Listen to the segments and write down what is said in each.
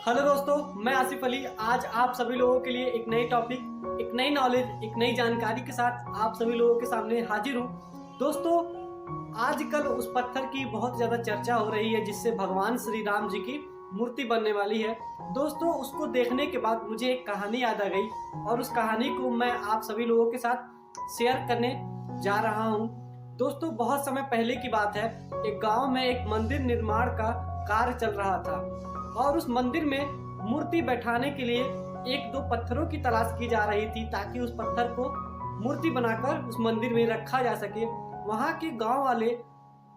Hello दोस्तों, मैं आसिफ अली आज आप सभी लोगों के लिए एक नई टॉपिक, एक नई नॉलेज, एक नई जानकारी के साथ आप सभी लोगों के सामने हाजिर हूँ। दोस्तों, आजकल उस पत्थर की बहुत ज़्यादा चर्चा हो रही है जिससे भगवान श्री राम जी की मूर्ति बनने वाली है। दोस्तों, उसको देखने के बाद मुझे एक कहानी याद आ गई और उस कहानी को मैं आप सभी लोगों के साथ शेयर करने जा रहा हूँ। दोस्तों, बहुत समय पहले की बात है, एक गाँव में एक मंदिर निर्माण का कार्य चल रहा था और उस मंदिर में मूर्ति बैठाने के लिए एक दो पत्थरों की तलाश की जा रही थी ताकि उस पत्थर को मूर्ति बनाकर उस मंदिर में रखा जा सके। वहाँ के गांव वाले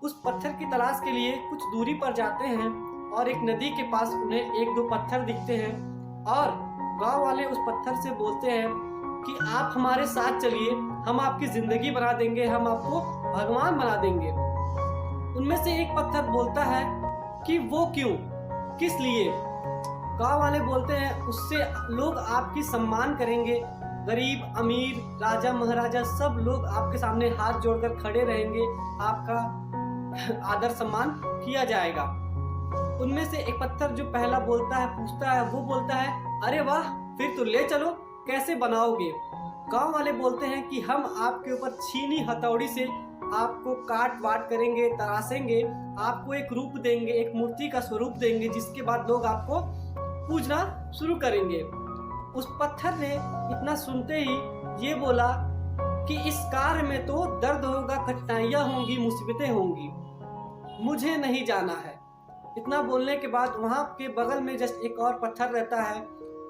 उस पत्थर की तलाश के लिए कुछ दूरी पर जाते हैं और एक नदी के पास उन्हें एक दो पत्थर दिखते हैं और गांव वाले उस पत्थर से बोलते हैं कि आप हमारे साथ चलिए, हम आपकी जिंदगी बना देंगे, हम आपको भगवान बना देंगे। उनमें से एक पत्थर बोलता है कि वो क्यों, किस लिए? गांव वाले बोलते हैं उससे लोग आपकी सम्मान करेंगे, गरीब अमीर राजा महाराजा सब लोग आपके सामने हाथ जोड़कर खड़े रहेंगे, आपका आदर सम्मान किया जाएगा। उनमें से एक पत्थर जो पहला बोलता है पूछता है, वो बोलता है अरे वाह, फिर तो ले चलो, कैसे बनाओगे? गांव वाले बोलते हैं कि हम आपके ऊपर छीनी हथौड़ी से आपको काट वाट करेंगे, तराशेंगे, आपको एक रूप देंगे, एक मूर्ति का स्वरूप देंगे, जिसके बाद लोग आपको पूजना शुरू करेंगे। उस पत्थर ने इतना सुनते ही ये बोला कि इस कार्य में तो दर्द होगा, कठिनाइयां होंगी, मुसीबतें होंगी, मुझे नहीं जाना है। इतना बोलने के बाद वहां के बगल में जस्ट एक और पत्थर रहता है।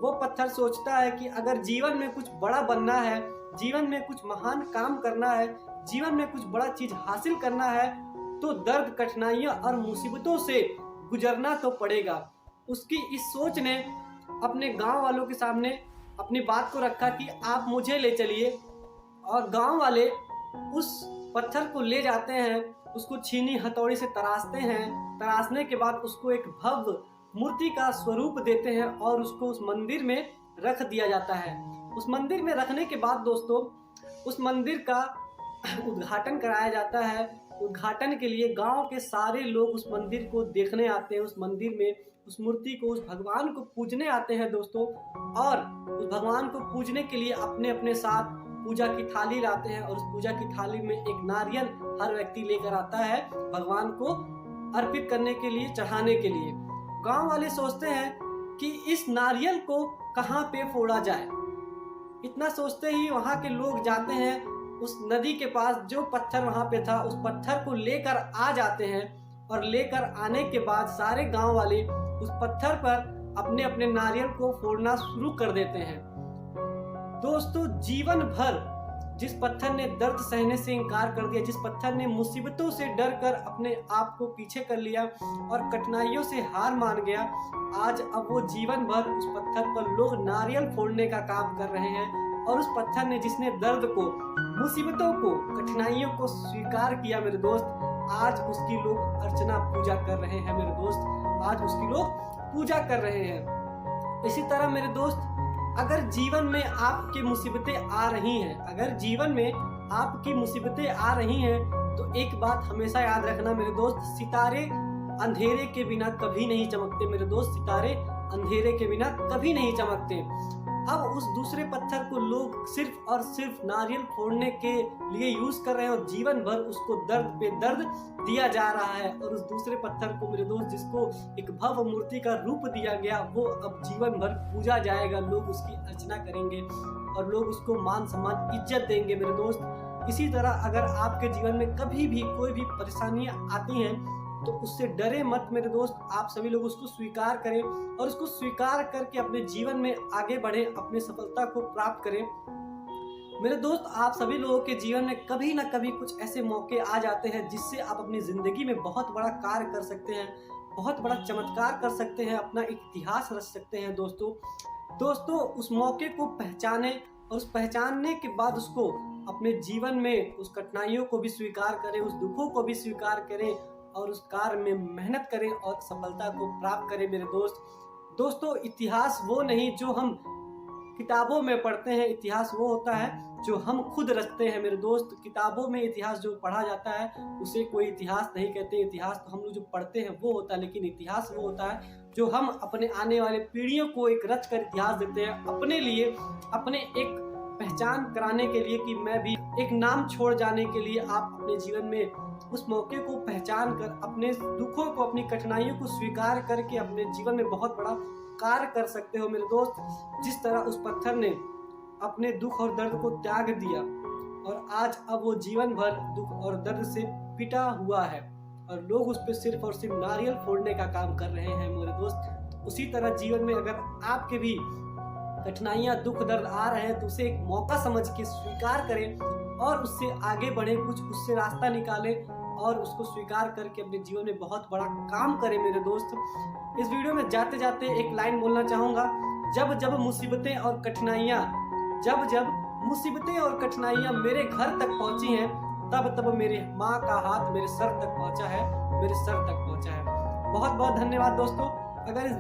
वो पत्थर सोचता है कि अगर जीवन में कुछ बड़ा बनना है, जीवन में कुछ महान काम करना है, जीवन में कुछ बड़ा चीज हासिल करना है, तो दर्द, कठिनाइयां और मुसीबतों से गुजरना तो पड़ेगा। उसकी इस सोच ने अपने गांव वालों के सामने अपनी बात को रखा कि आप मुझे ले चलिए, और गांव वाले उस पत्थर को ले जाते हैं, उसको छीनी हथौड़ी से तराशते हैं, तराशने के बाद उसको एक भव्य मूर्ति का स्वरूप देते हैं और उसको उस मंदिर में रख दिया जाता है। उस मंदिर में रखने के बाद दोस्तों, उस मंदिर का उद्घाटन कराया जाता है। उद्घाटन के लिए गांव के सारे लोग उस मंदिर को देखने आते हैं, उस मंदिर में उस मूर्ति को, उस भगवान को पूजने आते हैं दोस्तों। और उस भगवान को पूजने के लिए अपने अपने साथ पूजा की थाली लाते हैं और उस पूजा की थाली में एक नारियल हर व्यक्ति लेकर आता है भगवान को अर्पित करने के लिए, चढ़ाने के लिए। गांव वाले सोचते हैं कि इस नारियल को कहाँ पे फोड़ा जाए। इतना सोचते ही वहां के लोग जाते हैं उस नदी के पास, जो पत्थर वहां पे था उस पत्थर को लेकर आ जाते हैं और लेकर आने के बाद सारे गांव वाले उस पत्थर पर अपने अपने नारियल को फोड़ना शुरू कर देते हैं। दोस्तों, जीवन भर जिस पत्थर ने दर्द सहने से इनकार कर दिया, जिस पत्थर ने मुसीबतों से डर कर अपने आप को पीछे कर लिया और कठिनाइयों से हार मान गया, आज अब वो जीवन भर उस पत्थर पर लोग नारियल फोड़ने का काम कर रहे हैं। और उस पत्थर ने जिसने दर्द को, मुसीबतों को, कठिनाइयों को स्वीकार किया मेरे दोस्त, आज उसकी लोग अर्चना पूजा कर रहे हैं मेरे दोस्त, आज उसकी लोग पूजा कर रहे हैं। इसी तरह मेरे दोस्त, अगर जीवन में आपकी मुसीबतें आ रही हैं, अगर जीवन में आपकी मुसीबतें आ रही हैं, तो एक बात हमेशा याद रखना मेरे दोस्त, सितारे अंधेरे के बिना कभी नहीं चमकते मेरे दोस्त, सितारे अंधेरे के बिना कभी नहीं चमकते। अब उस दूसरे पत्थर को लोग सिर्फ और सिर्फ नारियल फोड़ने के लिए यूज कर रहे हैं और जीवन भर उसको दर्द पे दर्द दिया जा रहा है। और उस दूसरे पत्थर को मेरे दोस्त, जिसको एक भव्य मूर्ति का रूप दिया गया, वो अब जीवन भर पूजा जाएगा, लोग उसकी अर्चना करेंगे और लोग उसको मान सम्मान, इज्जत देंगे मेरे दोस्त। इसी तरह अगर आपके जीवन में कभी भी कोई भी परेशानियां आती हैं, तो उससे डरे मत मेरे दोस्त, आप सभी लोग उसको स्वीकार करें और उसको स्वीकार करके अपने जीवन में आगे बढ़ें, अपनी सफलता को प्राप्त करें। मेरे दोस्त, आप सभी लोगों के जीवन में कभी ना कभी कुछ ऐसे मौके आ जाते हैं जिससे आप अपनी जिंदगी में बहुत बड़ा कार्य कर सकते हैं, बहुत बड़ा चमत्कार कर सकते हैं, अपना एक इतिहास रच सकते हैं दोस्तों, उस मौके को पहचानें और उस पहचानने के बाद उसको अपने जीवन में, उस कठिनाइयों को भी स्वीकार करें, उस दुखों को भी स्वीकार करें और उस कार्य में मेहनत करें और सफलता को प्राप्त करें मेरे दोस्तों, इतिहास वो नहीं जो हम किताबों में पढ़ते हैं, इतिहास वो होता है जो हम खुद रचते हैं मेरे दोस्त। किताबों में इतिहास जो पढ़ा जाता है उसे कोई इतिहास नहीं कहते। इतिहास तो हम लोग जो पढ़ते हैं वो होता है, लेकिन इतिहास वो होता है जो हम अपने आने वाले पीढ़ियों को एक रच कर इतिहास देते हैं, अपने लिए, अपने एक पहचान कराने के लिए कि मैं भी एक नाम छोड़ जाने के लिए। आप अपने जीवन में उस मौके को पहचान कर अपने दुखों को, अपनी कठिनाइयों को स्वीकार करके अपने जीवन में बहुत बड़ा कार्य कर सकते हो मेरे दोस्त। जिस तरह उस पत्थर ने अपने दुख और दर्द को त्याग दिया और आज अब वो जीवन भर दुख और दर्द से पिटा हुआ है और लोग उस पर सिर्फ और सिर्फ नारियल फोड़ने का काम कर रहे हैं मेरे दोस्त। उसी तरह जीवन में अगर आपके भी कठिनाइयां, दुख, दर्द आ रहे हैं तो उसे एक मौका समझ के स्वीकार करें और उससे आगे बढ़े, कुछ उससे रास्ता निकालें और उसको स्वीकार करके अपने जीवन में बहुत बड़ा काम करें मेरे दोस्त। इस वीडियो में जाते जाते एक लाइन बोलना चाहूँगा, जब जब मुसीबतें और कठिनाइयाँ मेरे घर तक पहुँची हैं, तब तब मेरे माँ का हाथ मेरे सर तक पहुँचा है, मेरे सर तक पहुँचा है। बहुत बहुत धन्यवाद दोस्तों। अगर इस